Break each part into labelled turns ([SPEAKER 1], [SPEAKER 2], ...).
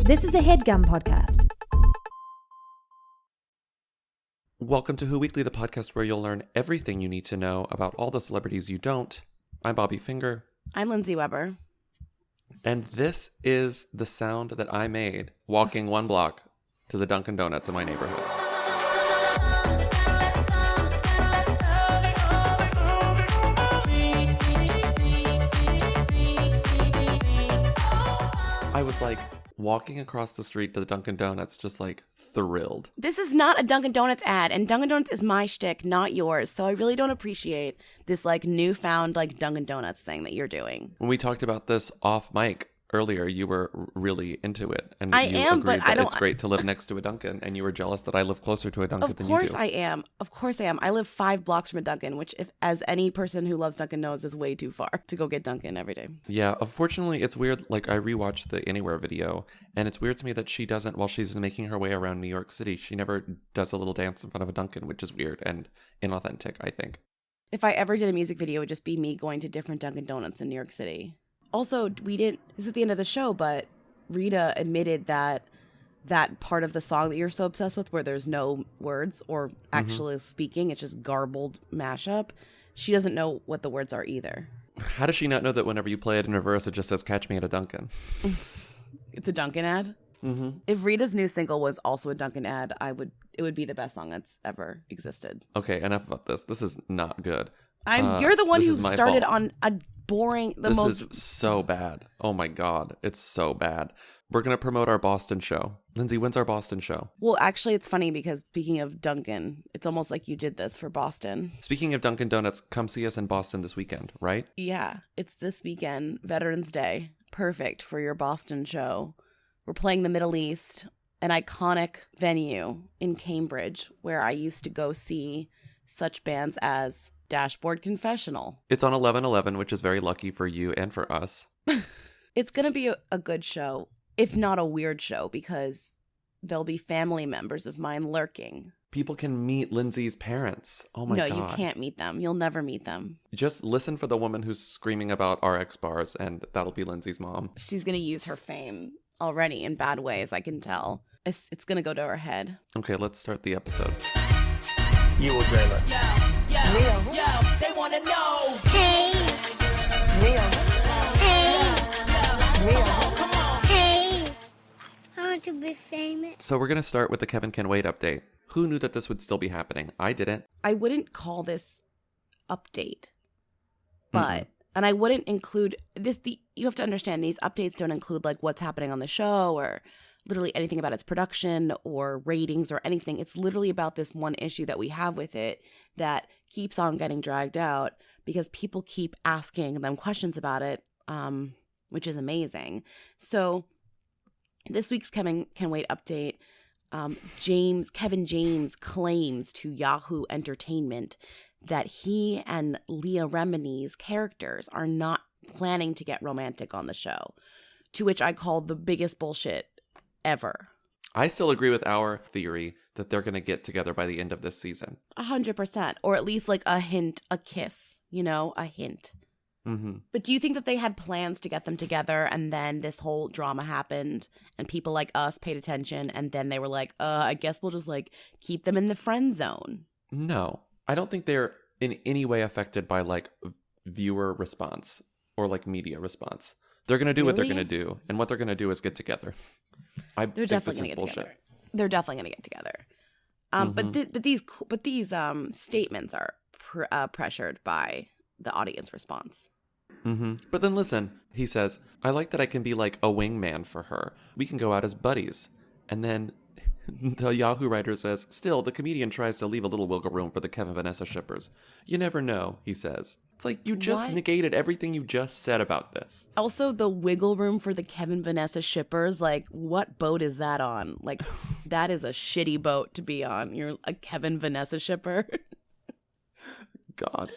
[SPEAKER 1] This is a HeadGum podcast.
[SPEAKER 2] Welcome to Who Weekly, the podcast where you'll learn everything you need to know about all the celebrities you don't. I'm Bobby Finger.
[SPEAKER 3] I'm Lindsay Weber.
[SPEAKER 2] And this is the sound that I made walking one block to the Dunkin' Donuts in my neighborhood. I was like walking across the street to the Dunkin' Donuts, just like thrilled.
[SPEAKER 3] This is not a Dunkin' Donuts ad, and Dunkin' Donuts is my shtick, not yours. So I really don't appreciate this like newfound like Dunkin' Donuts thing that you're doing.
[SPEAKER 2] When we talked about this off mic earlier, you were really into it, and
[SPEAKER 3] I
[SPEAKER 2] you
[SPEAKER 3] am,
[SPEAKER 2] agreed
[SPEAKER 3] but
[SPEAKER 2] that
[SPEAKER 3] I don't.
[SPEAKER 2] it's great to live next to a Dunkin', and you were jealous that I live closer to a Dunkin' than you do.
[SPEAKER 3] Of course I am. Of course I am. I live 5 blocks from a Dunkin', which, if as any person who loves Dunkin' knows, is way too far to go get Dunkin' every day.
[SPEAKER 2] Yeah, unfortunately, it's weird. Like, I rewatched the Anywhere video, and it's weird to me that she doesn't, while she's making her way around New York City, she never does a little dance in front of a Dunkin', which is weird and inauthentic, I think.
[SPEAKER 3] If I ever did a music video, it would just be me going to different Dunkin' Donuts in New York City. Also, this is at the end of the show, but Rita admitted that part of the song that you're so obsessed with, where there's no words or actually speaking, it's just garbled mashup, she doesn't know what the words are either.
[SPEAKER 2] How does she not know that whenever you play it in reverse, it just says, "Catch me at a Dunkin'"?
[SPEAKER 3] It's a Dunkin' ad? Mm-hmm. If Rita's new single was also a Dunkin' ad, it would be the best song that's ever existed.
[SPEAKER 2] Okay, enough about this. This is not good.
[SPEAKER 3] You're the one who started
[SPEAKER 2] fault.
[SPEAKER 3] On a boring,
[SPEAKER 2] This is so bad. Oh my God. It's so bad. We're going to promote our Boston show. Lindsay, when's our Boston show?
[SPEAKER 3] Well, actually, it's funny because speaking of Dunkin', it's almost like you did this for Boston.
[SPEAKER 2] Speaking of Dunkin' Donuts, come see us in Boston this weekend, right?
[SPEAKER 3] Yeah, it's this weekend, Veterans Day. Perfect for your Boston show. We're playing the Middle East, an iconic venue in Cambridge where I used to go see such bands as Dashboard Confessional.
[SPEAKER 2] It's on 11/11, which is very lucky for you and for us.
[SPEAKER 3] It's going to be a good show, if not a weird show, because there'll be family members of mine lurking.
[SPEAKER 2] People can meet Lindsay's parents. Oh my God.
[SPEAKER 3] No, you can't meet them. You'll never meet them.
[SPEAKER 2] Just listen for the woman who's screaming about RX bars, and that'll be Lindsay's mom.
[SPEAKER 3] She's going to use her fame already in bad ways, I can tell. It's going to go to her head.
[SPEAKER 2] Okay, let's start the episode.
[SPEAKER 4] You will dream it.
[SPEAKER 5] Yo, they want to know.
[SPEAKER 6] Hey.
[SPEAKER 4] Neil.
[SPEAKER 6] Hey.
[SPEAKER 4] Neil.
[SPEAKER 5] Come on.
[SPEAKER 6] Hey. I want to be famous.
[SPEAKER 2] So we're going to start with the Kevin Can Wait update. Who knew that this would still be happening? I didn't.
[SPEAKER 3] I wouldn't call this update, but and I wouldn't include this. You have to understand, these updates don't include like what's happening on the show or literally anything about its production or ratings or anything. It's literally about this one issue that we have with it that keeps on getting dragged out because people keep asking them questions about it, which is amazing. So this week's Kevin Can Wait update. Kevin James claims to Yahoo Entertainment that he and Leah Remini's characters are not planning to get romantic on the show, to which I call the biggest bullshit ever.
[SPEAKER 2] I still agree with our theory that they're going to get together by the end of this season.
[SPEAKER 3] 100%, or at least like a hint, a kiss, a hint.
[SPEAKER 2] Mm-hmm.
[SPEAKER 3] But do you think that they had plans to get them together and then this whole drama happened and people like us paid attention and then they were like, I guess we'll just like keep them in the friend zone?
[SPEAKER 2] No, I don't think they're in any way affected by like viewer response or like media response. They're going to do what they're going to do, and what they're going to do is get together.
[SPEAKER 3] They're definitely going to get together. They're definitely going to get together. But these statements are pressured by the audience response.
[SPEAKER 2] Mm-hmm. But then listen, he says, I like that I can be like a wingman for her. We can go out as buddies. And then the Yahoo writer says, still, the comedian tries to leave a little wiggle room for the Kevin Vanessa shippers. You never know, he says. It's like you just negated everything you just said about this.
[SPEAKER 3] Also, the wiggle room for the Kevin Vanessa shippers, like, what boat is that on? Like, that is a shitty boat to be on. You're a Kevin Vanessa shipper.
[SPEAKER 2] God.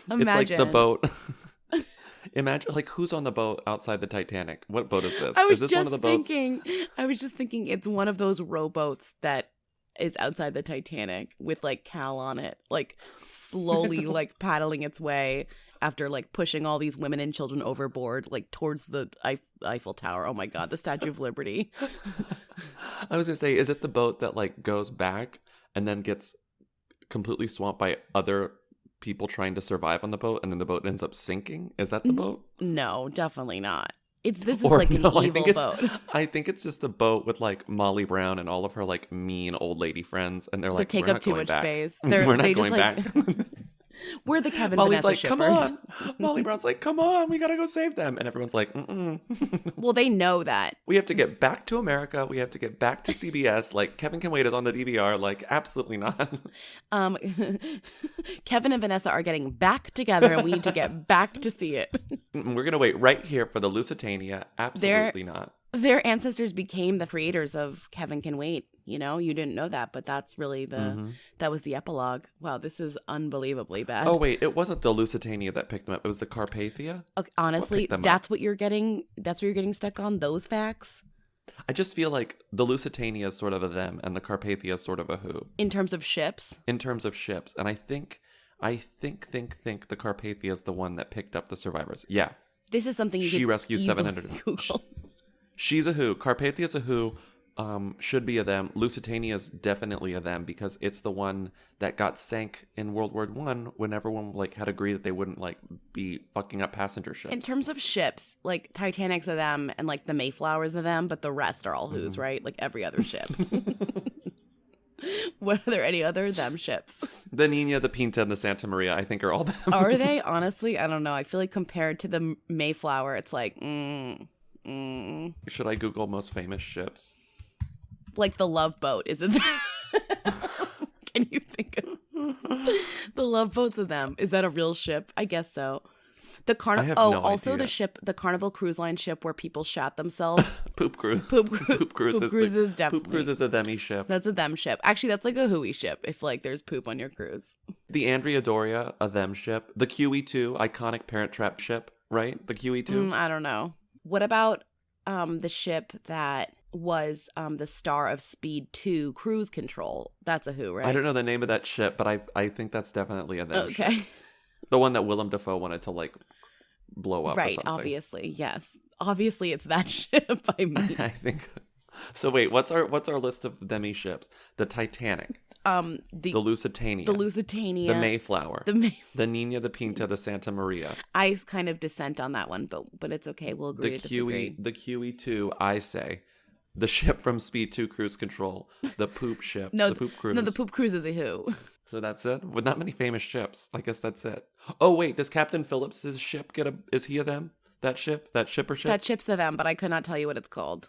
[SPEAKER 3] Imagine.
[SPEAKER 2] It's like the boat. Imagine, like, who's on the boat outside the Titanic? What boat is this?
[SPEAKER 3] I was
[SPEAKER 2] is this
[SPEAKER 3] just
[SPEAKER 2] one of the boats?
[SPEAKER 3] thinking it's one of those rowboats that is outside the Titanic with like Cal on it, like slowly like paddling its way after like pushing all these women and children overboard, like towards the Eiffel Tower. Oh my God, the Statue of Liberty.
[SPEAKER 2] I was gonna say, is it the boat that like goes back and then gets completely swamped by other people trying to survive on the boat, and then the boat ends up sinking? Is that the boat?
[SPEAKER 3] No, definitely not. This is
[SPEAKER 2] Or
[SPEAKER 3] like an
[SPEAKER 2] no,
[SPEAKER 3] evil boat.
[SPEAKER 2] I think it's just the boat with like Molly Brown and all of her like mean old lady friends, and they're like,
[SPEAKER 3] They take
[SPEAKER 2] "We're
[SPEAKER 3] up
[SPEAKER 2] not
[SPEAKER 3] too
[SPEAKER 2] going
[SPEAKER 3] much
[SPEAKER 2] back.
[SPEAKER 3] space.
[SPEAKER 2] We're not
[SPEAKER 3] they
[SPEAKER 2] going
[SPEAKER 3] just, like,
[SPEAKER 2] back."
[SPEAKER 3] We're the Kevin
[SPEAKER 2] Molly's
[SPEAKER 3] Vanessa
[SPEAKER 2] like,
[SPEAKER 3] shippers.
[SPEAKER 2] "Come on." Molly Brown's like, "Come on, we gotta go save them," and everyone's like, "Mm-mm."
[SPEAKER 3] Well, they know that.
[SPEAKER 2] We have to get back to America. We have to get back to CBS. Like, Kevin Can Wait is on the DVR. Like, absolutely not.
[SPEAKER 3] Kevin and Vanessa are getting back together, and we need to get back to see it.
[SPEAKER 2] We're going to wait right here for the Lusitania. Absolutely not.
[SPEAKER 3] Their ancestors became the creators of Kevin Can Wait. You know, you didn't know that, but that's really that was the epilogue. Wow, this is unbelievably bad.
[SPEAKER 2] Oh, wait. It wasn't the Lusitania that picked them up. It was the Carpathia?
[SPEAKER 3] Okay, honestly,
[SPEAKER 2] picked them
[SPEAKER 3] that's what you're getting. That's what you're getting stuck on. Those facts.
[SPEAKER 2] I just feel like the Lusitania is sort of a them, and the Carpathia is sort of a who.
[SPEAKER 3] In terms of ships.
[SPEAKER 2] In terms of ships. And I think the Carpathia is the one that picked up the survivors. Yeah.
[SPEAKER 3] This is something you
[SPEAKER 2] She
[SPEAKER 3] could
[SPEAKER 2] rescued
[SPEAKER 3] easily
[SPEAKER 2] 700.
[SPEAKER 3] Google.
[SPEAKER 2] She's a who. Carpathia's a who. Should be a them. Lusitania's definitely a them, because it's the one that got sank in World War I when everyone like had agreed that they wouldn't like be fucking up passenger ships.
[SPEAKER 3] In terms of ships, like Titanic's of them and like the Mayflower's of them, but the rest are all who's, right? Like every other ship. What are there any other them ships?
[SPEAKER 2] The Nina, the Pinta, and the Santa Maria, I think, are all them.
[SPEAKER 3] Are they? Honestly, I don't know. I feel like compared to the Mayflower, it's like,
[SPEAKER 2] Should I Google most famous ships?
[SPEAKER 3] like the Love Boat, isn't it? Can you think of the Love Boat's of them? Is that a real ship? I guess so. The
[SPEAKER 2] I have
[SPEAKER 3] Oh,
[SPEAKER 2] no
[SPEAKER 3] also
[SPEAKER 2] idea.
[SPEAKER 3] the ship, the Carnival Cruise Line ship where people shat themselves.
[SPEAKER 2] Poop Cruise.
[SPEAKER 3] Poop Cruise.
[SPEAKER 2] Poop Cruise
[SPEAKER 3] Poop
[SPEAKER 2] is
[SPEAKER 3] Cruise
[SPEAKER 2] the-
[SPEAKER 3] is definitely.
[SPEAKER 2] Poop Cruise is a themy ship.
[SPEAKER 3] That's a them ship. Actually, that's like a hooey ship if like there's poop on your cruise.
[SPEAKER 2] The Andrea Doria, a them ship. The QE2, iconic Parent Trap ship, right? The QE2.
[SPEAKER 3] I don't know. What about the ship that was the star of Speed 2 Cruise Control? That's a who, right?
[SPEAKER 2] I don't know the name of that ship, but I think that's definitely a them ship.
[SPEAKER 3] Okay.
[SPEAKER 2] The one that Willem Dafoe wanted to like blow up or
[SPEAKER 3] Right,
[SPEAKER 2] something.
[SPEAKER 3] obviously. Yes. Obviously it's that ship. I mean,
[SPEAKER 2] I think. So wait, what's our list of themy ships? The Titanic,
[SPEAKER 3] the
[SPEAKER 2] Lusitania,
[SPEAKER 3] the Lusitania,
[SPEAKER 2] the Mayflower, the Nina, the Pinta, the Santa Maria,
[SPEAKER 3] I kind of dissent on that one, but it's okay. We'll agree
[SPEAKER 2] the
[SPEAKER 3] to disagree.
[SPEAKER 2] the QE2. I say the ship from Speed 2 Cruise Control, the poop ship, the poop cruise.
[SPEAKER 3] No, the poop cruise is a who.
[SPEAKER 2] So that's it. With not many famous ships, I guess that's it. Oh wait, does Captain Phillips's ship get a? Is he a them? That ship, that shipper ship.
[SPEAKER 3] That ship's to them, but I could not tell you what it's called.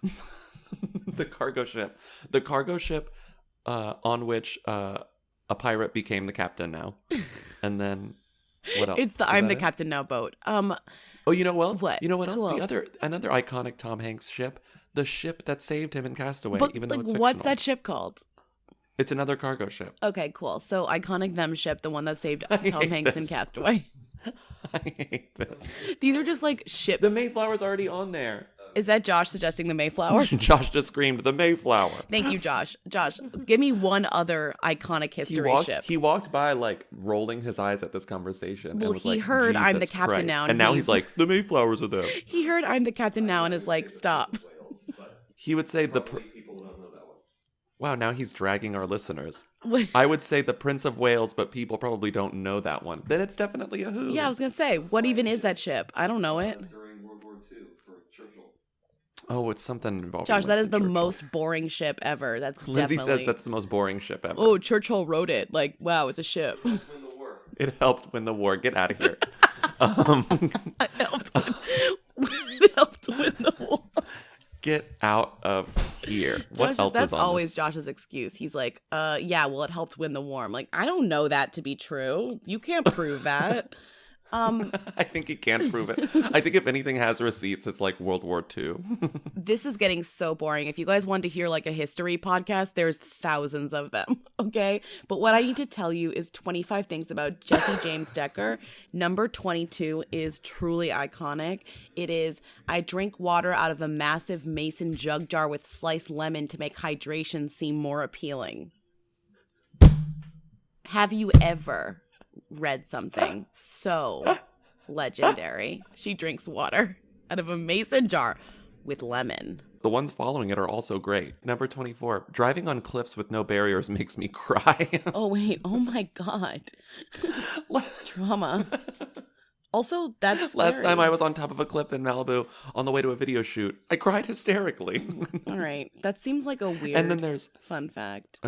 [SPEAKER 2] The cargo ship. The cargo ship on which a pirate became the captain now. And then what else?
[SPEAKER 3] It's the
[SPEAKER 2] Is
[SPEAKER 3] I'm
[SPEAKER 2] that
[SPEAKER 3] the
[SPEAKER 2] it?
[SPEAKER 3] captain now boat.
[SPEAKER 2] Oh, you know what?
[SPEAKER 3] What?
[SPEAKER 2] You know what
[SPEAKER 3] Who
[SPEAKER 2] else?
[SPEAKER 3] else?
[SPEAKER 2] Another iconic Tom Hanks ship. The ship that saved him in Castaway,
[SPEAKER 3] But
[SPEAKER 2] even though
[SPEAKER 3] like,
[SPEAKER 2] it's
[SPEAKER 3] what's
[SPEAKER 2] fictional.
[SPEAKER 3] that ship called?
[SPEAKER 2] It's another cargo ship.
[SPEAKER 3] Okay, cool. So iconic them ship, the one that saved Tom
[SPEAKER 2] hate
[SPEAKER 3] Hanks in
[SPEAKER 2] this.
[SPEAKER 3] Castaway.
[SPEAKER 2] I hate this.
[SPEAKER 3] These are just like ships.
[SPEAKER 2] The Mayflower's already on there.
[SPEAKER 3] Is that Josh suggesting the Mayflower?
[SPEAKER 2] Josh just screamed the Mayflower.
[SPEAKER 3] Thank you, Josh. Josh, give me one other iconic history ship.
[SPEAKER 2] He walked by like rolling his eyes at this conversation.
[SPEAKER 3] Well,
[SPEAKER 2] and was
[SPEAKER 3] he
[SPEAKER 2] like,
[SPEAKER 3] heard I'm the
[SPEAKER 2] "Jesus
[SPEAKER 3] captain
[SPEAKER 2] Christ."
[SPEAKER 3] now,
[SPEAKER 2] and
[SPEAKER 3] and
[SPEAKER 2] now
[SPEAKER 3] he's-
[SPEAKER 2] he's like, the Mayflowers are there.
[SPEAKER 3] He heard I'm the captain now and is like, stop.
[SPEAKER 2] He would say Wow, now he's dragging our listeners.
[SPEAKER 3] Wait.
[SPEAKER 2] I would say the Prince of Wales, but people probably don't know that one. Then it's definitely a who.
[SPEAKER 3] Yeah, I was going to say, what even is that ship? I don't know it.
[SPEAKER 2] During World War II for Churchill. Oh, it's something involving
[SPEAKER 3] Josh, that is
[SPEAKER 2] Winston
[SPEAKER 3] the
[SPEAKER 2] Churchill.
[SPEAKER 3] most boring ship ever. That's
[SPEAKER 2] Lindsay
[SPEAKER 3] definitely...
[SPEAKER 2] says that's the most boring ship ever.
[SPEAKER 3] Oh, Churchill wrote it. Like, wow, it's a ship.
[SPEAKER 2] It helped win the war. Get out of here.
[SPEAKER 3] It helped win the war.
[SPEAKER 2] Get out of here. What
[SPEAKER 3] Josh,
[SPEAKER 2] else
[SPEAKER 3] that's
[SPEAKER 2] is on
[SPEAKER 3] always
[SPEAKER 2] this?
[SPEAKER 3] Josh's excuse. He's like, yeah, well, it helped win the war. I'm like, I don't know that to be true. You can't prove that.
[SPEAKER 2] I think he can't prove it. I think if anything has receipts, it's like World War II.
[SPEAKER 3] This is getting so boring. If you guys want to hear like a history podcast, there's thousands of them, okay? But what I need to tell you is 25 things about Jesse James Decker. Number 22 is truly iconic. It is, I drink water out of a massive mason jug jar with sliced lemon to make hydration seem more appealing. Have you ever read something so Legendary. She drinks water out of a mason jar with lemon.
[SPEAKER 2] The ones following it are also great. Number 24, driving on cliffs with no barriers makes me cry.
[SPEAKER 3] Oh, wait. Oh, my God. Trauma. Also, that's scary.
[SPEAKER 2] Last time I was on top of a cliff in Malibu on the way to a video shoot, I cried hysterically.
[SPEAKER 3] All right. That seems like a weird
[SPEAKER 2] And then there's
[SPEAKER 3] fun fact.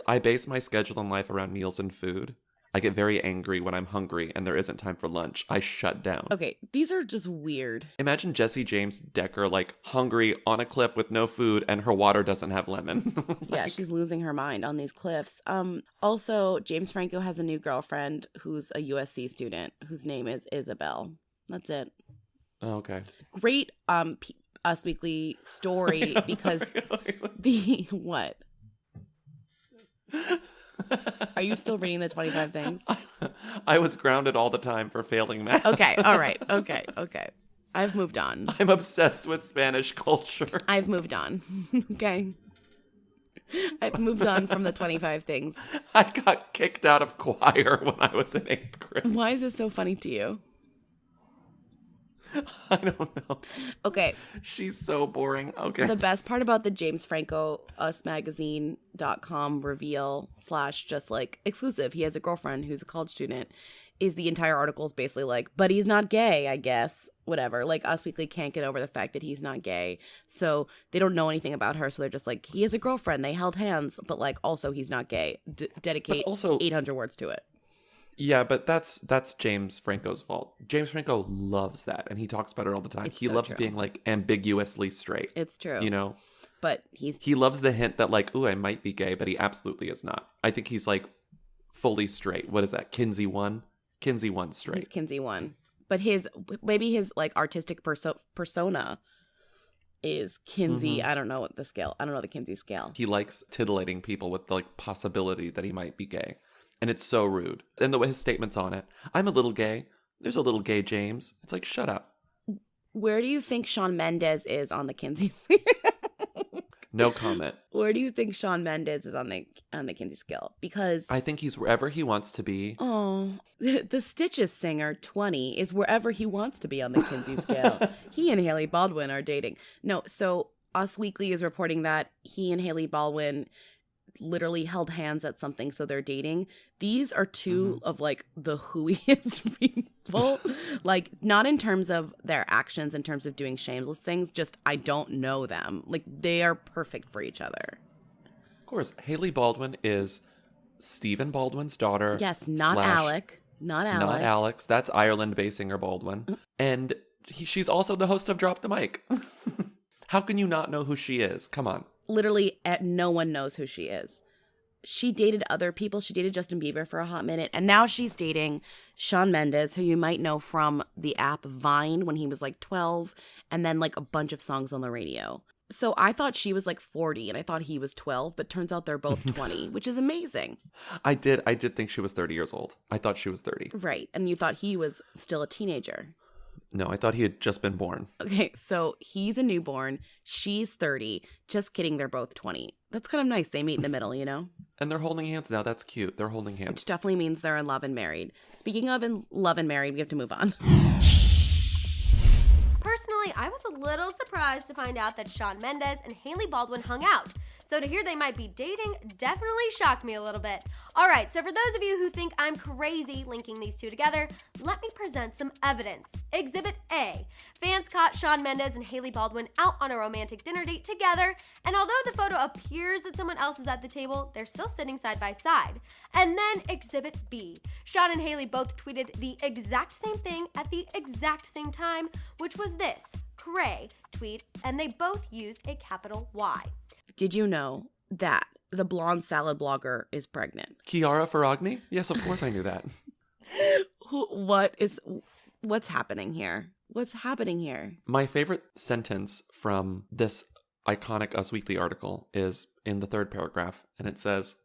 [SPEAKER 2] I base my schedule in life around meals and food. I get very angry when I'm hungry and there isn't time for lunch. I shut down.
[SPEAKER 3] Okay, these are just weird.
[SPEAKER 2] Imagine Jesse James Decker, like, hungry on a cliff with no food and her water doesn't have lemon.
[SPEAKER 3] Yeah, she's losing her mind on these cliffs. Also, James Franco has a new girlfriend who's a USC student whose name is Isabel. That's it.
[SPEAKER 2] Oh, okay.
[SPEAKER 3] Great Us Weekly story because what? Are you still reading the 25 things?
[SPEAKER 2] I was grounded all the time for failing math.
[SPEAKER 3] Okay, all right. Okay. I've moved on.
[SPEAKER 2] I'm obsessed with Spanish culture.
[SPEAKER 3] I've moved on. Okay. I've moved on from the 25 things.
[SPEAKER 2] I got kicked out of choir when I was in 8th grade.
[SPEAKER 3] Why is this so funny to you?
[SPEAKER 2] I don't know.
[SPEAKER 3] Okay.
[SPEAKER 2] She's so boring. Okay.
[SPEAKER 3] The best part about the James Franco usmagazine.com reveal / just like exclusive, he has a girlfriend who's a college student, is the entire article is basically like, but he's not gay, I guess. Whatever. Like, Us Weekly can't get over the fact that he's not gay. So they don't know anything about her. So they're just like, he has a girlfriend. They held hands, but like also he's not gay. Dedicate also 800 words to it.
[SPEAKER 2] Yeah, but that's James Franco's fault. James Franco loves that, and he talks about it all the time. He loves being, like, ambiguously straight.
[SPEAKER 3] It's true.
[SPEAKER 2] You know?
[SPEAKER 3] But
[SPEAKER 2] he loves the hint that, like, ooh, I might be gay, but he absolutely is not. I think he's, like, fully straight. What is that? Kinsey 1? Kinsey 1 straight.
[SPEAKER 3] He's Kinsey 1. But maybe his, like, artistic persona is Kinsey.
[SPEAKER 2] Mm-hmm.
[SPEAKER 3] I don't know the scale. I don't know the Kinsey scale.
[SPEAKER 2] He likes titillating people with the, like, possibility that he might be gay. And it's so rude. And the way his statement's on it, I'm a little gay. There's a little gay James. It's like, shut up.
[SPEAKER 3] Where do you think Shawn Mendes is on the Kinsey?
[SPEAKER 2] No comment.
[SPEAKER 3] Where do you think Shawn Mendes is on the Kinsey scale? Because
[SPEAKER 2] I think he's wherever he wants to be.
[SPEAKER 3] Oh, the Stitches singer 20 is wherever he wants to be on the Kinsey scale. He and Haley Baldwin are dating. No, so Us Weekly is reporting that he and Haley Baldwin literally held hands at something, so they're dating. These are two of like the whoiest people, like not in terms of their actions, in terms of doing shameless things, just I don't know them. Like they are perfect for each other.
[SPEAKER 2] Of course, Haley Baldwin is Stephen Baldwin's daughter.
[SPEAKER 3] Yes, not Alec. Not
[SPEAKER 2] Alex. That's Ireland Bay singer Baldwin. And she's also the host of Drop the Mic. How can you not know who she is? Come on.
[SPEAKER 3] Literally, no one knows who she is. She dated other people. She dated Justin Bieber for a hot minute. And now she's dating Shawn Mendes, who you might know from the app Vine when he was like 12. And then like a bunch of songs on the radio. So I thought she was like 40 and I thought he was 12. But turns out they're both 20, which is amazing.
[SPEAKER 2] I did think she was 30 years old. I thought she was 30.
[SPEAKER 3] Right. And you thought he was still a teenager.
[SPEAKER 2] No, I thought he had just been born.
[SPEAKER 3] Okay, so he's a newborn. She's 30. Just kidding, they're both 20. That's kind of nice. They meet in the middle, you know?
[SPEAKER 2] And they're holding hands now. That's cute. They're holding hands.
[SPEAKER 3] Which definitely means they're in love and married. Speaking of in love and married, we have to move on.
[SPEAKER 7] Personally, I was a little surprised to find out that Shawn Mendes and Haley Baldwin hung out. So to hear they might be dating definitely shocked me a little bit. Alright, so for those of you who think I'm crazy linking these two together, let me present some evidence. Exhibit A. Fans caught Shawn Mendes and Haley Baldwin out on a romantic dinner date together, and although the photo appears that someone else is at the table, they're still sitting side by side. And then Exhibit B. Shawn and Haley both tweeted the exact same thing at the exact same time, which was this, cray tweet, and they both used a capital Y.
[SPEAKER 3] Did you know that the blonde salad blogger is pregnant?
[SPEAKER 2] Chiara Ferragni? Yes, of course I knew that.
[SPEAKER 3] What's happening here? What's happening here?
[SPEAKER 2] My favorite sentence from this iconic Us Weekly article is in the third paragraph, and it says,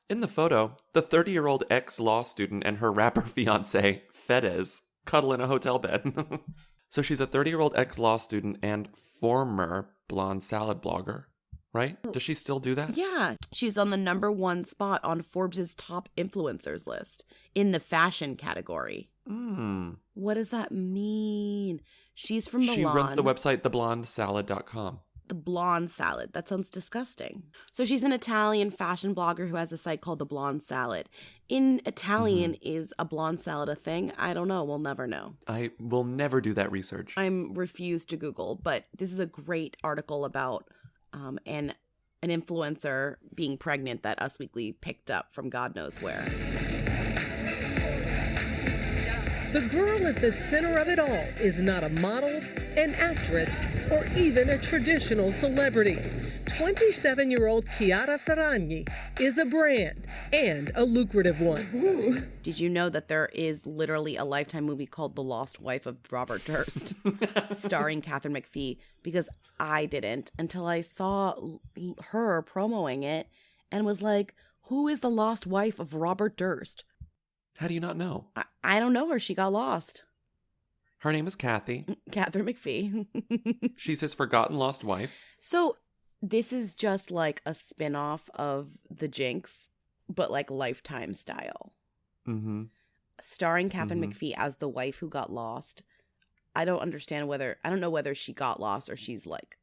[SPEAKER 2] in the photo, the 30-year-old ex-law student and her rapper fiancé, Fedez, cuddle in a hotel bed. So she's a 30-year-old ex-law student and former blonde salad blogger. right? Does she still do that?
[SPEAKER 3] Yeah, she's on the #1 spot on Forbes' top influencers list in the fashion category. What does that mean? She's from Milan.
[SPEAKER 2] She runs the website theblondesalad.com.
[SPEAKER 3] The Blonde Salad. That sounds disgusting. So she's an Italian fashion blogger who has a site called The Blonde Salad. In Italian, is a blonde salad a thing? I don't know. We'll never know.
[SPEAKER 2] I will never do that research.
[SPEAKER 3] I'm refused to Google, but this is a great article about an influencer being pregnant that Us Weekly picked up from God knows where.
[SPEAKER 8] The girl at the center of it all is not a model, an actress, or even a traditional celebrity. 27-year-old Chiara Ferragni is a brand, and a lucrative one.
[SPEAKER 3] Did you know that there is literally a Lifetime movie called The Lost Wife of Robert Durst, starring Katharine McPhee? Because I didn't until I saw her promoting it and was like, who is the lost wife of Robert Durst?
[SPEAKER 2] How do you not know?
[SPEAKER 3] I don't know her. She got lost.
[SPEAKER 2] Her name is Kathy.
[SPEAKER 3] Katharine McPhee.
[SPEAKER 2] She's his forgotten lost wife.
[SPEAKER 3] So this is just like a spin-off of The Jinx, but like Lifetime style.
[SPEAKER 2] Mm-hmm.
[SPEAKER 3] Starring Katharine McPhee as the wife who got lost. I don't know whether she got lost or she's like,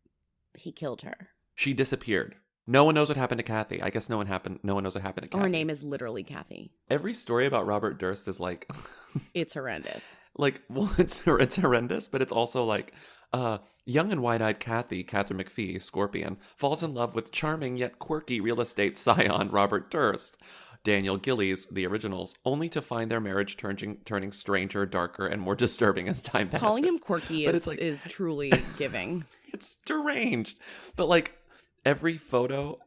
[SPEAKER 3] he killed her.
[SPEAKER 2] She disappeared. No one knows what happened to Kathy. I guess no one knows what happened to Kathy.
[SPEAKER 3] Her name is literally Kathy.
[SPEAKER 2] Every story about Robert Durst is like...
[SPEAKER 3] It's horrendous.
[SPEAKER 2] Like, well, it's horrendous, but it's also like, young and wide-eyed Kathy, Katharine McPhee, Scorpion, falls in love with charming yet quirky real estate scion Robert Durst. Daniel Gillies, the originals, only to find their marriage turning stranger, darker, and more disturbing as time passes.
[SPEAKER 3] Calling him quirky
[SPEAKER 2] But
[SPEAKER 3] is truly giving.
[SPEAKER 2] It's deranged. But like, every photo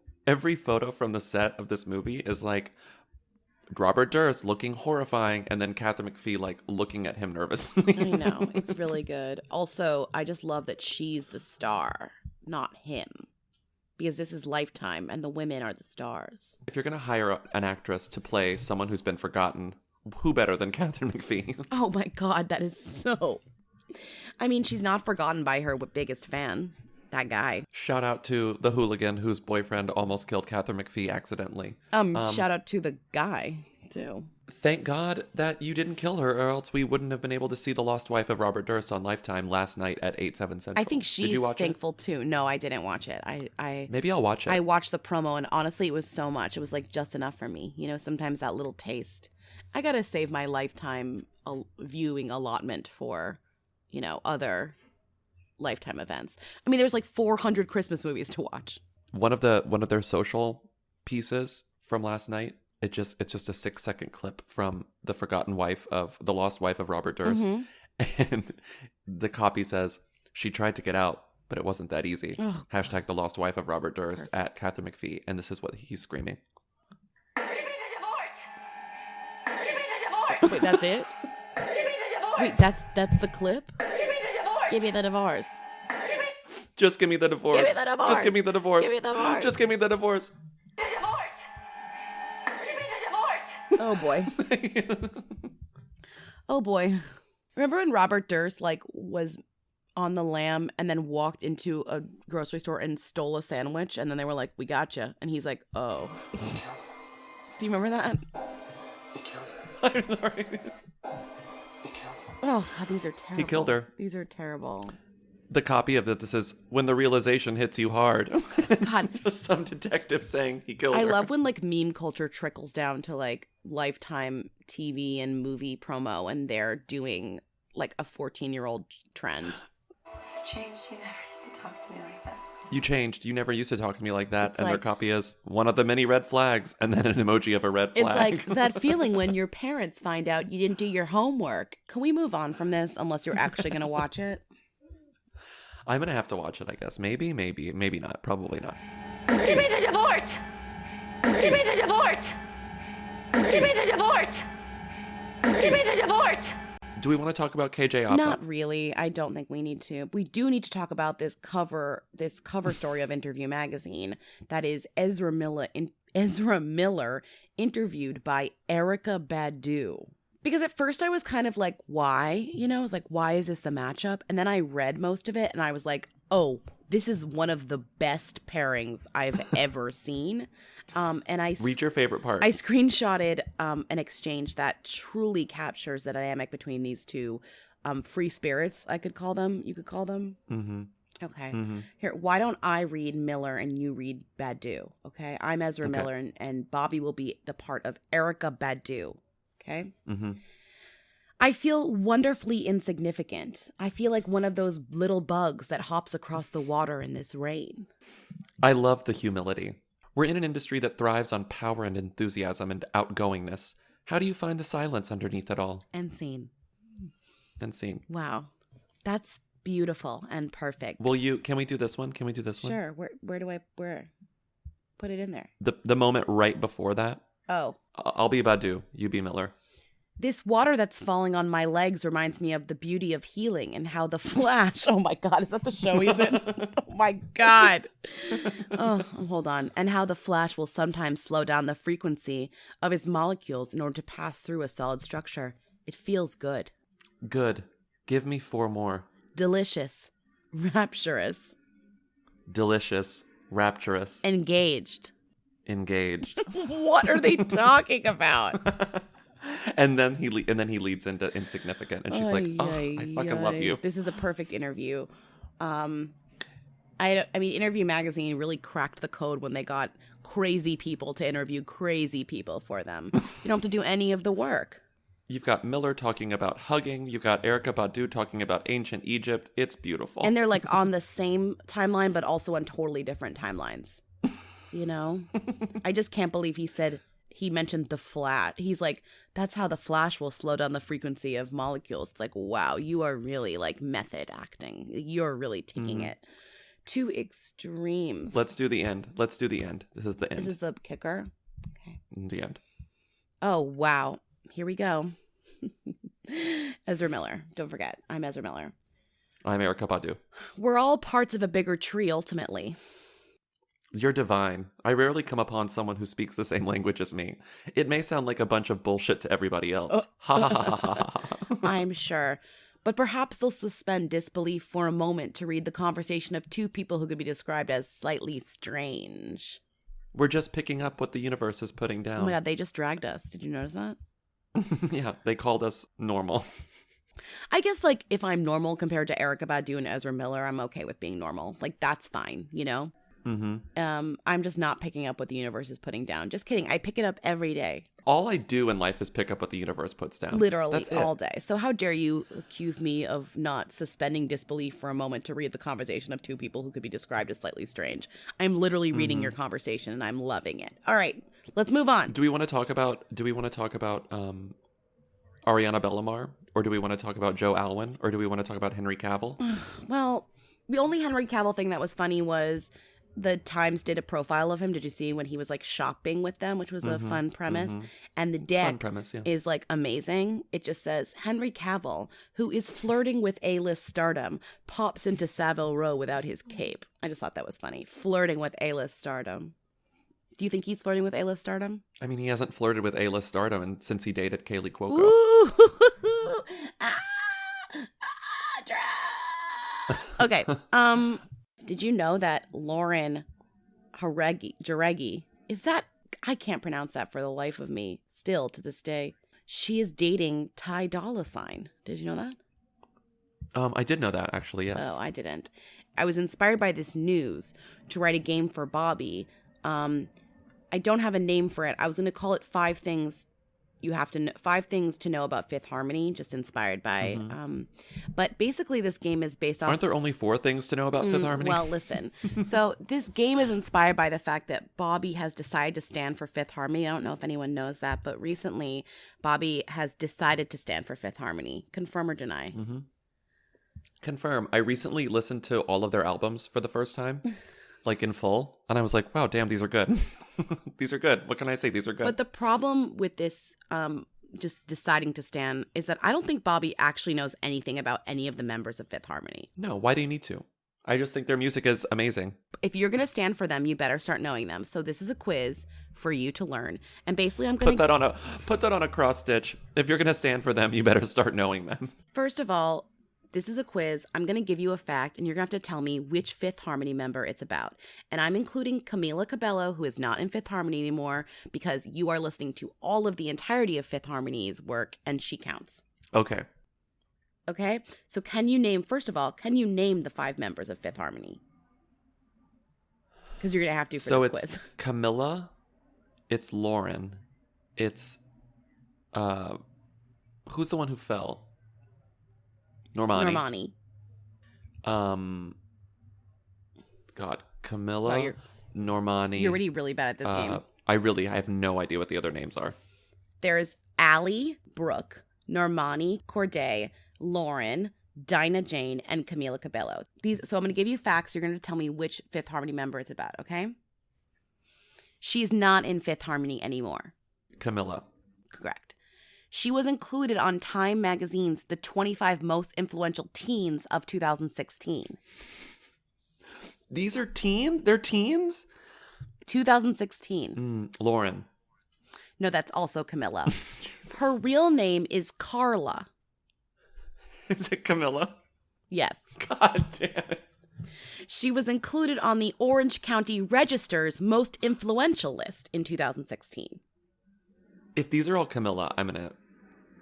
[SPEAKER 2] from the set of this movie is like Robert Durst looking horrifying, and then Katharine McPhee like looking at him nervously.
[SPEAKER 3] I know. It's really good. Also, I just love that she's the star, not him. Because this is Lifetime and the women are the stars.
[SPEAKER 2] If you're going to hire an actress to play someone who's been forgotten, who better than Katharine McPhee?
[SPEAKER 3] Oh my God, that is so... I mean, she's not forgotten by her biggest fan. That guy.
[SPEAKER 2] Shout out to the hooligan whose boyfriend almost killed Katharine McPhee accidentally.
[SPEAKER 3] Shout out to the guy, too.
[SPEAKER 2] Thank God that you didn't kill her, or else we wouldn't have been able to see The Lost Wife of Robert Durst on Lifetime last night at 8/7 Central.
[SPEAKER 3] I think
[SPEAKER 2] Did you
[SPEAKER 3] she's
[SPEAKER 2] watch
[SPEAKER 3] thankful, too. No, I didn't watch it.
[SPEAKER 2] Maybe I'll watch it.
[SPEAKER 3] I watched the promo, and honestly, it was so much. It was like just enough for me. You know, sometimes that little taste. I gotta save my Lifetime viewing allotment for, you know, other Lifetime events. I mean, there's like 400 Christmas movies to watch.
[SPEAKER 2] One of their social pieces from last night, it's just a 6-second clip from the lost wife of Robert Durst. And the copy says, she tried to get out, but it wasn't that easy.
[SPEAKER 3] Oh,
[SPEAKER 2] Hashtag the lost wife of Robert Durst at Katharine McPhee. And this is what he's screaming.
[SPEAKER 5] Give me the divorce! Give me the divorce!
[SPEAKER 3] wait, that's it?
[SPEAKER 5] Give me the divorce!
[SPEAKER 3] Wait, that's the clip?
[SPEAKER 5] Give me the divorce!
[SPEAKER 3] Give me the divorce.
[SPEAKER 5] Give me
[SPEAKER 2] Just give me the divorce.
[SPEAKER 3] Give me the divorce.
[SPEAKER 2] Just give me the divorce.
[SPEAKER 3] Give me the divorce.
[SPEAKER 2] Just give me the divorce.
[SPEAKER 5] the divorce! Give me the divorce!
[SPEAKER 3] Oh boy. Oh boy. Remember when Robert Durst like was on the lam and then walked into a grocery store and stole a sandwich, and then they were like, "We gotcha," and he's like, "Oh." Do you remember that?
[SPEAKER 2] I'm sorry.
[SPEAKER 3] Oh God, these are terrible.
[SPEAKER 2] He killed her.
[SPEAKER 3] These are terrible.
[SPEAKER 2] The copy of this is when the realization hits you hard.
[SPEAKER 3] God.
[SPEAKER 2] Just some detective saying he killed her.
[SPEAKER 3] I love when like meme culture trickles down to like Lifetime TV and movie promo, and they're doing like a 14-year-old trend.
[SPEAKER 9] You changed. You never used to talk to me like that.
[SPEAKER 2] You changed. You never used to talk to me like that.
[SPEAKER 3] It's
[SPEAKER 2] and their
[SPEAKER 3] like-
[SPEAKER 2] copy is one of the many red flags, and then an emoji of a red flag.
[SPEAKER 3] It's like that feeling when your parents find out you didn't do your homework. Can we move on from this unless you're actually going to watch it?
[SPEAKER 2] I'm going to have to watch it, I guess. Maybe not. Probably not.
[SPEAKER 5] Give me the divorce! Give me the divorce! Give me the divorce! Give me the divorce!
[SPEAKER 2] Do we want to talk about KJ Apa?
[SPEAKER 3] Not really. I don't think we need to. We do need to talk about this cover story of Interview Magazine that is Ezra Miller interviewed by Erykah Badu. Because at first I was kind of like, why? You know, I was like, why is this the matchup? And then I read most of it and I was like, oh, this is one of the best pairings I've ever seen. And I
[SPEAKER 2] read your favorite part.
[SPEAKER 3] I screenshotted an exchange that truly captures the dynamic between these two free spirits, I could call them. You could call them.
[SPEAKER 2] Mm-hmm.
[SPEAKER 3] Okay.
[SPEAKER 2] Mm-hmm.
[SPEAKER 3] Here, why don't I read Miller and you read Badu? Okay. I'm Ezra
[SPEAKER 2] Okay.
[SPEAKER 3] Miller and Bobby will be the part of Erykah Badu. Okay.
[SPEAKER 2] Mm-hmm.
[SPEAKER 3] I feel wonderfully insignificant. I feel like one of those little bugs that hops across the water in this rain.
[SPEAKER 2] I love the humility. We're in an industry that thrives on power and enthusiasm and outgoingness. How do you find the silence underneath it all?
[SPEAKER 3] And scene.
[SPEAKER 2] And scene.
[SPEAKER 3] Wow. That's beautiful and perfect.
[SPEAKER 2] Can we do this one? Can we do this one?
[SPEAKER 3] Sure. Where do I put it in there?
[SPEAKER 2] The moment right before that.
[SPEAKER 3] Oh.
[SPEAKER 2] I'll be Badu. You be Miller.
[SPEAKER 3] This water that's falling on my legs reminds me of the beauty of healing and how the Flash. Oh my God, is that the show he's in? Oh my God. Oh, hold on. And how the Flash will sometimes slow down the frequency of his molecules in order to pass through a solid structure. It feels good.
[SPEAKER 2] Good. Give me 4 more.
[SPEAKER 3] Delicious. Rapturous.
[SPEAKER 2] Delicious. Rapturous.
[SPEAKER 3] Engaged.
[SPEAKER 2] Engaged.
[SPEAKER 3] What are they talking about?
[SPEAKER 2] And then he leads into insignificant, and she's like, "Oh, I fucking love you."
[SPEAKER 3] This is a perfect interview. I mean, Interview Magazine really cracked the code when they got crazy people to interview crazy people for them. You don't have to do any of the work.
[SPEAKER 2] You've got Miller talking about hugging. You've got Erykah Badu talking about ancient Egypt. It's beautiful.
[SPEAKER 3] And they're like on the same timeline, but also on totally different timelines. You know? I just can't believe he mentioned the Flash. He's like, that's how the Flash will slow down the frequency of molecules. It's like, wow, you are really like method acting. You're really taking it to extremes.
[SPEAKER 2] Let's do the end. This is the end.
[SPEAKER 3] This is the kicker. Okay.
[SPEAKER 2] The end.
[SPEAKER 3] Oh, wow. Here we go. Ezra Miller. Don't forget, I'm Ezra Miller.
[SPEAKER 2] I'm Erykah Badu.
[SPEAKER 3] We're all parts of a bigger tree, ultimately.
[SPEAKER 2] You're divine. I rarely come upon someone who speaks the same language as me. It may sound like a bunch of bullshit to everybody else. Ha ha ha ha ha.
[SPEAKER 3] I'm sure. But perhaps they'll suspend disbelief for a moment to read the conversation of two people who could be described as slightly strange.
[SPEAKER 2] We're just picking up what the universe is putting down.
[SPEAKER 3] Oh my God, they just dragged us. Did you notice that?
[SPEAKER 2] Yeah, they called us normal.
[SPEAKER 3] I guess, like, if I'm normal compared to Erykah Badu and Ezra Miller, I'm okay with being normal. Like, that's fine, you know?
[SPEAKER 2] Mm-hmm.
[SPEAKER 3] I'm just not picking up what the universe is putting down. Just kidding. I pick it up every day.
[SPEAKER 2] All I do in life is pick up what the universe puts down.
[SPEAKER 3] Literally
[SPEAKER 2] That's
[SPEAKER 3] all
[SPEAKER 2] it.
[SPEAKER 3] day. So how dare you accuse me of not suspending disbelief for a moment to read the conversation of two people who could be described as slightly strange? I'm literally reading your conversation and I'm loving it. All right, let's move on.
[SPEAKER 2] Do we want to talk about Ariana Bellamar, or do we want to talk about Joe Alwyn, or do we want to talk about Henry Cavill?
[SPEAKER 3] Well, the only Henry Cavill thing that was funny was the Times did a profile of him. Did you see when he was like shopping with them, which was a fun premise? And the deck is like amazing. It just says Henry Cavill, who is flirting with A-list stardom, pops into Savile Row without his cape. I just thought that was funny. Flirting with A-list stardom. Do you think he's flirting with A-list stardom?
[SPEAKER 2] I mean, he hasn't flirted with A-list stardom since he dated Kaylee Cuoco.
[SPEAKER 3] Ooh. Okay. Did you know that Lauren Jareggi, is that, I can't pronounce that for the life of me, still to this day. She is dating Ty Dolla $ign. Did you know that?
[SPEAKER 2] I did know that, actually, yes.
[SPEAKER 3] Oh, I didn't. I was inspired by this news to write a game for Bobby. I don't have a name for it. I was going to call it 5 things to know about Fifth Harmony, just inspired by but basically this game is based off.
[SPEAKER 2] Aren't there only 4 things to know about Fifth Harmony?
[SPEAKER 3] Well, listen. So this game is inspired by the fact that Bobby has decided to stand for Fifth Harmony. I don't know if anyone knows that, but recently Bobby has decided to stand for Fifth Harmony. Confirm or deny?
[SPEAKER 2] Confirm. I recently listened to all of their albums for the first time, like in full, and I was like, wow, damn, these are good. These are good. What can I say? These are good.
[SPEAKER 3] But the problem with this just deciding to stand is that I don't think Bobby actually knows anything about any of the members of Fifth Harmony.
[SPEAKER 2] No, why do you need to? I just think their music is amazing.
[SPEAKER 3] If you're going to stand for them, you better start knowing them. So this is a quiz for you to learn. And basically I'm going to
[SPEAKER 2] put that on a cross stitch. If you're going to stand for them, you better start knowing them.
[SPEAKER 3] First of all, This is a quiz. I'm going to give you a fact, and you're going to have to tell me which Fifth Harmony member it's about. And I'm including Camila Cabello, who is not in Fifth Harmony anymore, because you are listening to all of the entirety of Fifth Harmony's work, and she counts.
[SPEAKER 2] Okay.
[SPEAKER 3] Okay? So can you name the 5 members of Fifth Harmony? Because you're going to have to for this quiz.
[SPEAKER 2] So it's Camilla, it's Lauren, it's, who's the one who fell? Normani. God, Camilla, Normani.
[SPEAKER 3] You're already really bad at this game.
[SPEAKER 2] I have no idea what the other names are.
[SPEAKER 3] There's Allie, Brooke, Normani, Corday, Lauren, Dinah Jane, and Camila Cabello. So I'm going to give you facts. You're going to tell me which Fifth Harmony member it's about, okay? She's not in Fifth Harmony anymore.
[SPEAKER 2] Camilla.
[SPEAKER 3] Correct. She was included on Time Magazine's The 25 Most Influential Teens of 2016.
[SPEAKER 2] These are teens? They're teens?
[SPEAKER 3] 2016.
[SPEAKER 2] Lauren.
[SPEAKER 3] No, that's also Camilla. Her real name is Carla.
[SPEAKER 2] Is it Camilla?
[SPEAKER 3] Yes.
[SPEAKER 2] God damn it.
[SPEAKER 3] She was included on the Orange County Register's Most Influential list in 2016.
[SPEAKER 2] If these are all Camilla, I'm gonna.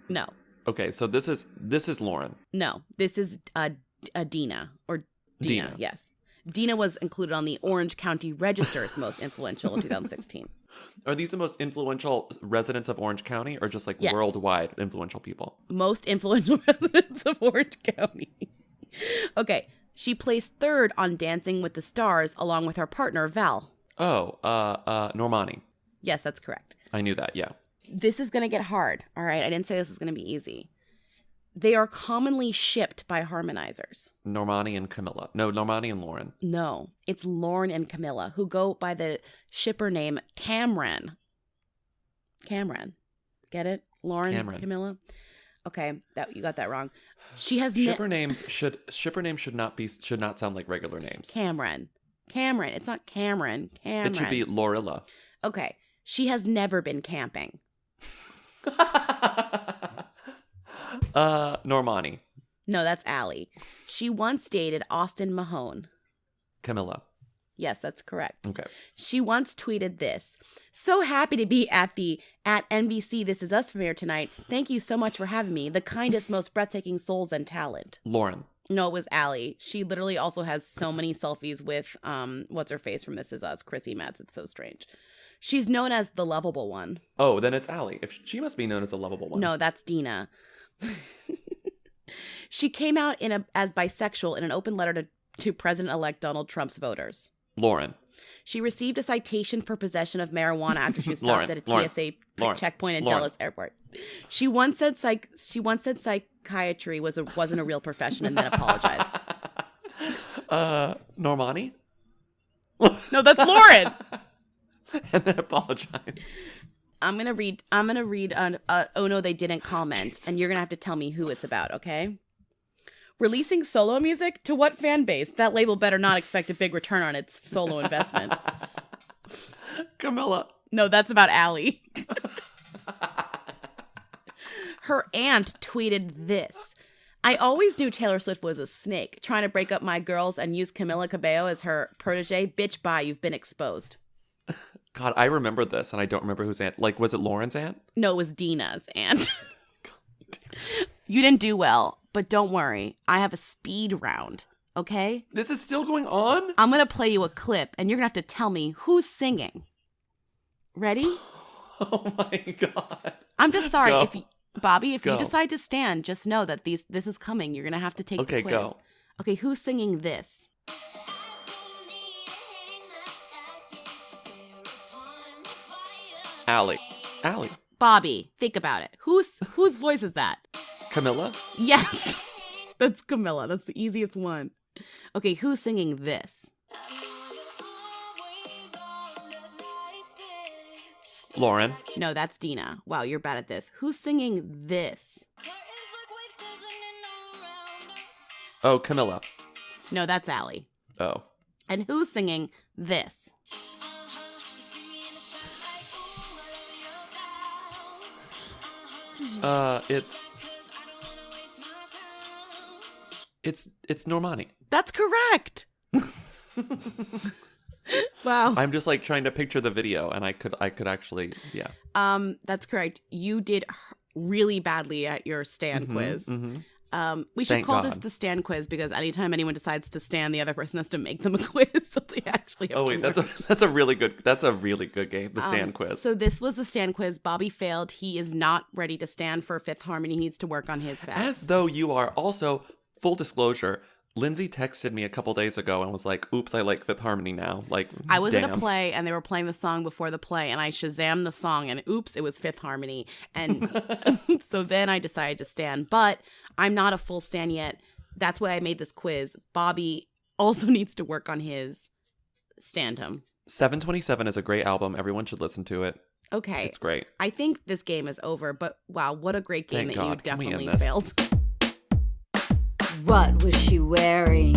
[SPEAKER 3] No.
[SPEAKER 2] Okay, so this is Lauren.
[SPEAKER 3] No, this is Dina or Dina. Yes, Dina was included on the Orange County Register's Most Influential in 2016.
[SPEAKER 2] Are these the most influential residents of Orange County, or just like
[SPEAKER 3] Yes.
[SPEAKER 2] worldwide influential people?
[SPEAKER 3] Most influential residents of Orange County. Okay, she placed 3rd on Dancing with the Stars along with her partner Val.
[SPEAKER 2] Oh, Normani.
[SPEAKER 3] Yes, that's correct.
[SPEAKER 2] I knew that. Yeah.
[SPEAKER 3] This is going to get hard, all right? I didn't say this was going to be easy. They are commonly shipped by harmonizers.
[SPEAKER 2] Normani and Camilla. No, Normani and Lauren.
[SPEAKER 3] No, it's Lauren and Camilla, who go by the shipper name Cameron. Cameron. Get it? Lauren,
[SPEAKER 2] Cameron.
[SPEAKER 3] Camilla? Okay, you got that wrong. She has
[SPEAKER 2] shipper names should not sound like regular names.
[SPEAKER 3] Cameron. It's not Cameron.
[SPEAKER 2] It should be Lorilla.
[SPEAKER 3] Okay. She has never been camping.
[SPEAKER 2] Normani.
[SPEAKER 3] No, that's Allie. She once dated Austin Mahone.
[SPEAKER 2] Camilla.
[SPEAKER 3] Yes, that's correct.
[SPEAKER 2] Okay.
[SPEAKER 3] She once tweeted this. So happy to be at NBC This Is Us premiere tonight. Thank you so much for having me. The kindest, most breathtaking souls and talent.
[SPEAKER 2] Lauren.
[SPEAKER 3] No, it was Allie. She literally also has so many selfies with, what's her face from This Is Us, Chrissy Metz. It's so strange. She's known as the lovable one.
[SPEAKER 2] Oh, then it's Allie. She must be known as the lovable one.
[SPEAKER 3] No, that's Dina. She came out as bisexual in an open letter to President-elect Donald Trump's voters.
[SPEAKER 2] Lauren.
[SPEAKER 3] She received a citation for possession of marijuana after she was stopped at a TSA checkpoint in Dallas Airport. She once said psychiatry wasn't a real profession and then apologized.
[SPEAKER 2] Normani?
[SPEAKER 3] No, that's Lauren.
[SPEAKER 2] And then apologize.
[SPEAKER 3] I'm gonna read oh no, they didn't comment, and you're gonna have to tell me who it's about, okay? Releasing solo music? To what fan base? That label better not expect a big return on its solo investment.
[SPEAKER 2] Camilla.
[SPEAKER 3] No, that's about Allie. Her aunt tweeted this. I always knew Taylor Swift was a snake, trying to break up my girls and use Camila Cabello as her protege. Bitch, bye, you've been exposed.
[SPEAKER 2] God, I remember this, and I don't remember whose aunt. Like, was it Lauren's aunt?
[SPEAKER 3] No, it was Dina's aunt. You didn't do well, but don't worry. I have a speed round, okay?
[SPEAKER 2] This is still going on?
[SPEAKER 3] I'm going to play you a clip, and you're going to have to tell me who's singing. Ready?
[SPEAKER 2] Oh, my God.
[SPEAKER 3] I'm just sorry.
[SPEAKER 2] Go.
[SPEAKER 3] Bobby, if
[SPEAKER 2] Go.
[SPEAKER 3] you decide to stand, just know that this is coming. You're going to have to take the quiz.
[SPEAKER 2] Go.
[SPEAKER 3] Okay, who's singing this?
[SPEAKER 2] Allie.
[SPEAKER 3] Bobby, think about it. Whose voice is that?
[SPEAKER 2] Camilla?
[SPEAKER 3] Yes. That's Camilla. That's the easiest one. Okay, who's singing this?
[SPEAKER 2] Lauren.
[SPEAKER 3] No, that's Dina. Wow, you're bad at this. Who's singing this?
[SPEAKER 2] Oh, Camilla.
[SPEAKER 3] No, that's Allie.
[SPEAKER 2] Oh.
[SPEAKER 3] And who's singing this?
[SPEAKER 2] It's It's Normani.
[SPEAKER 3] That's correct. Wow.
[SPEAKER 2] I'm just like trying to picture the video, and I could actually, yeah.
[SPEAKER 3] That's correct. You did really badly at your stand quiz. We should
[SPEAKER 2] Thank
[SPEAKER 3] call
[SPEAKER 2] God.
[SPEAKER 3] this the stand quiz, because anytime anyone decides to stand, the other person has to make them a quiz. So they actually have
[SPEAKER 2] Oh
[SPEAKER 3] to
[SPEAKER 2] wait,
[SPEAKER 3] learn.
[SPEAKER 2] that's a really good game. The stand quiz.
[SPEAKER 3] So this was the stand quiz. Bobby failed. He is not ready to stand for Fifth Harmony. He needs to work on his facts.
[SPEAKER 2] As though you are. Also, full disclosure, Lindsay texted me a couple days ago and was like, "Oops, I like Fifth Harmony now." Like,
[SPEAKER 3] I was
[SPEAKER 2] damn.
[SPEAKER 3] at a play and they were playing the song before the play, and I Shazammed the song, and oops, it was Fifth Harmony. And so then I decided to stand, but I'm not a full stan yet. That's why I made this quiz. Bobby also needs to work on his standom.
[SPEAKER 2] 727 is a great album. Everyone should listen to it.
[SPEAKER 3] Okay.
[SPEAKER 2] It's great.
[SPEAKER 3] I think this game is over, but wow, what a great game
[SPEAKER 2] Thank
[SPEAKER 3] that you
[SPEAKER 2] God. Can we end
[SPEAKER 3] definitely
[SPEAKER 2] this?
[SPEAKER 3] failed.
[SPEAKER 10] What was she wearing?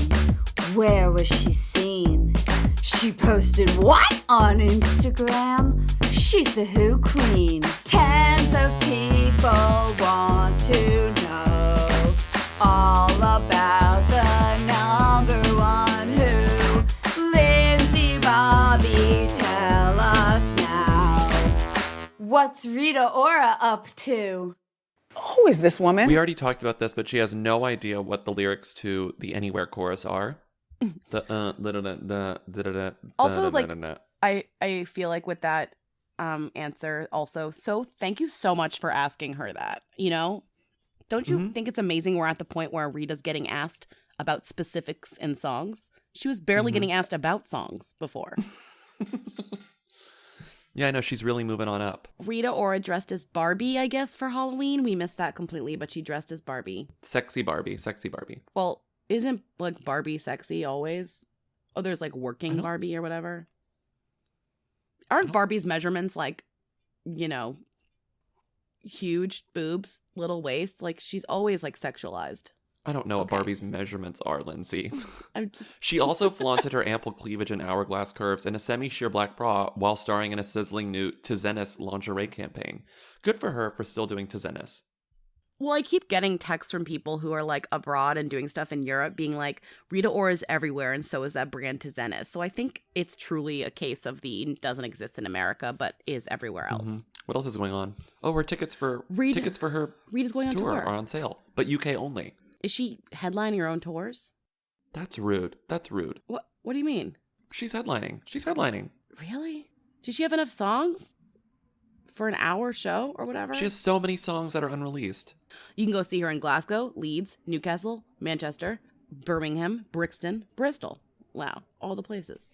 [SPEAKER 10] Where was she seen? She posted what on Instagram? She's the Who Queen. Tens of people want to know all about the number one Who. Lindsay, Bobby, tell us now. What's Rita Ora up to?
[SPEAKER 11] Who is this woman?
[SPEAKER 2] We already talked about this, but she has no idea what the lyrics to the Anywhere chorus are.
[SPEAKER 3] Also, like, I feel like with that answer also, so thank you so much for asking her that, you know? Don't you think it's amazing we're at the point where Rita's getting asked about specifics in songs? She was barely getting asked about songs before.
[SPEAKER 2] Yeah, I know. She's really moving on up.
[SPEAKER 3] Rita Ora dressed as Barbie, I guess, for Halloween. We missed that completely, but she dressed as Barbie.
[SPEAKER 2] Sexy Barbie.
[SPEAKER 3] Well, isn't like Barbie sexy always? Oh, there's like working Barbie or whatever. Aren't Barbie's measurements like, you know, huge boobs, little waist? Like she's always like sexualized.
[SPEAKER 2] I don't know what Barbie's measurements are, Lindsay.
[SPEAKER 3] I'm just...
[SPEAKER 2] She also flaunted her ample cleavage and hourglass curves in a semi-sheer black bra while starring in a sizzling new Tizenis lingerie campaign. Good for her for still doing Tizenis.
[SPEAKER 3] Well, I keep getting texts from people who are like abroad and doing stuff in Europe being like, Rita Ora is everywhere and so is that brand Tizenis. So I think it's truly a case of the doesn't exist in America but is everywhere else.
[SPEAKER 2] What else is going on? Oh, her tickets for her
[SPEAKER 3] Rita's going on tour
[SPEAKER 2] are on sale, but UK only.
[SPEAKER 3] Is she headlining her own tours?
[SPEAKER 2] That's rude.
[SPEAKER 3] What do you mean?
[SPEAKER 2] She's headlining.
[SPEAKER 3] Really? Does she have enough songs for an hour show or whatever?
[SPEAKER 2] She has so many songs that are unreleased.
[SPEAKER 3] You can go see her in Glasgow, Leeds, Newcastle, Manchester, Birmingham, Brixton, Bristol. Wow, all the places.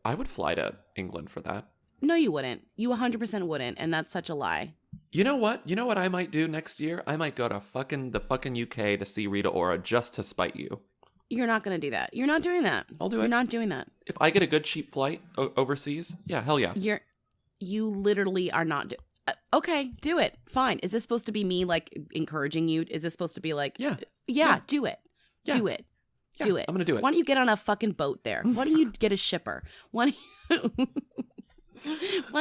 [SPEAKER 2] I would fly to England for that.
[SPEAKER 3] No, you wouldn't. You 100% wouldn't, and that's such a lie.
[SPEAKER 2] You know what? You know what I might do next year? I might go to the fucking UK to see Rita Ora just to spite you.
[SPEAKER 3] You're not going to do that. You're not doing that.
[SPEAKER 2] I'll do it.
[SPEAKER 3] You're not doing that.
[SPEAKER 2] If I get a good cheap flight overseas, yeah, hell yeah.
[SPEAKER 3] You literally are not okay, do it. Fine. Is this supposed to be me like encouraging you? Is this supposed to be like
[SPEAKER 2] Yeah,
[SPEAKER 3] do it.
[SPEAKER 2] Yeah.
[SPEAKER 3] Do it.
[SPEAKER 2] Yeah,
[SPEAKER 3] Do it.
[SPEAKER 2] I'm going to do it.
[SPEAKER 3] Why don't you get on a fucking boat there? Why don't you get a shipper? Why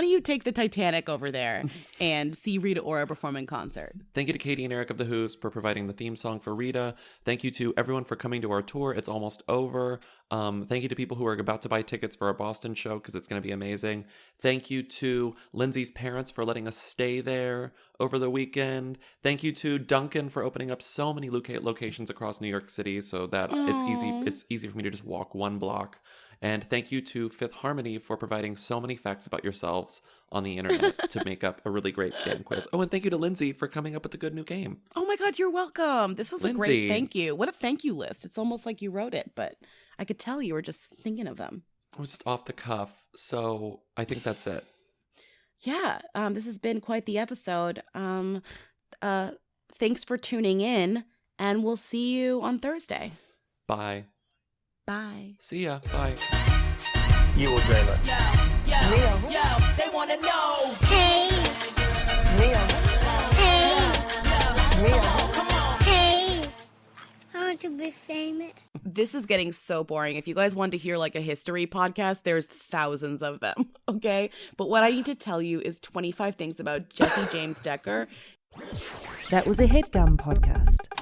[SPEAKER 3] don't you take the Titanic over there and see Rita Ora perform in concert?
[SPEAKER 2] Thank you to Katie and Eric of the Who's for providing the theme song for Rita. Thank you to everyone for coming to our tour. It's almost over. Thank you to people who are about to buy tickets for our Boston show because it's going to be amazing. Thank you to Lindsay's parents for letting us stay there over the weekend. Thank you to Duncan for opening up so many locations across New York City so that it's easy for me to just walk one block. And thank you to Fifth Harmony for providing so many facts about yourselves on the internet to make up a really great stand quiz. Oh, and thank you to Lindsay for coming up with a good new game.
[SPEAKER 3] Oh my God, you're welcome. This was
[SPEAKER 2] Lindsay.
[SPEAKER 3] A great thank you. What a thank you list. It's almost like you wrote it, but I could tell you were just thinking of them.
[SPEAKER 2] I was just off the cuff, so I think that's it.
[SPEAKER 3] Yeah, this has been quite the episode. Thanks for tuning in, and we'll see you on Thursday.
[SPEAKER 2] Bye.
[SPEAKER 3] Bye.
[SPEAKER 2] See ya. Bye.
[SPEAKER 4] You will dream it.
[SPEAKER 5] Yo, they wanna know.
[SPEAKER 6] Hey,
[SPEAKER 4] Mia.
[SPEAKER 6] hey,
[SPEAKER 4] Mia.
[SPEAKER 6] hey. I want to be famous.
[SPEAKER 3] This is getting so boring. If you guys want to hear like a history podcast, there's thousands of them, okay? But what I need to tell you is 25 things about Jesse James Decker.
[SPEAKER 1] That was a HeadGum podcast.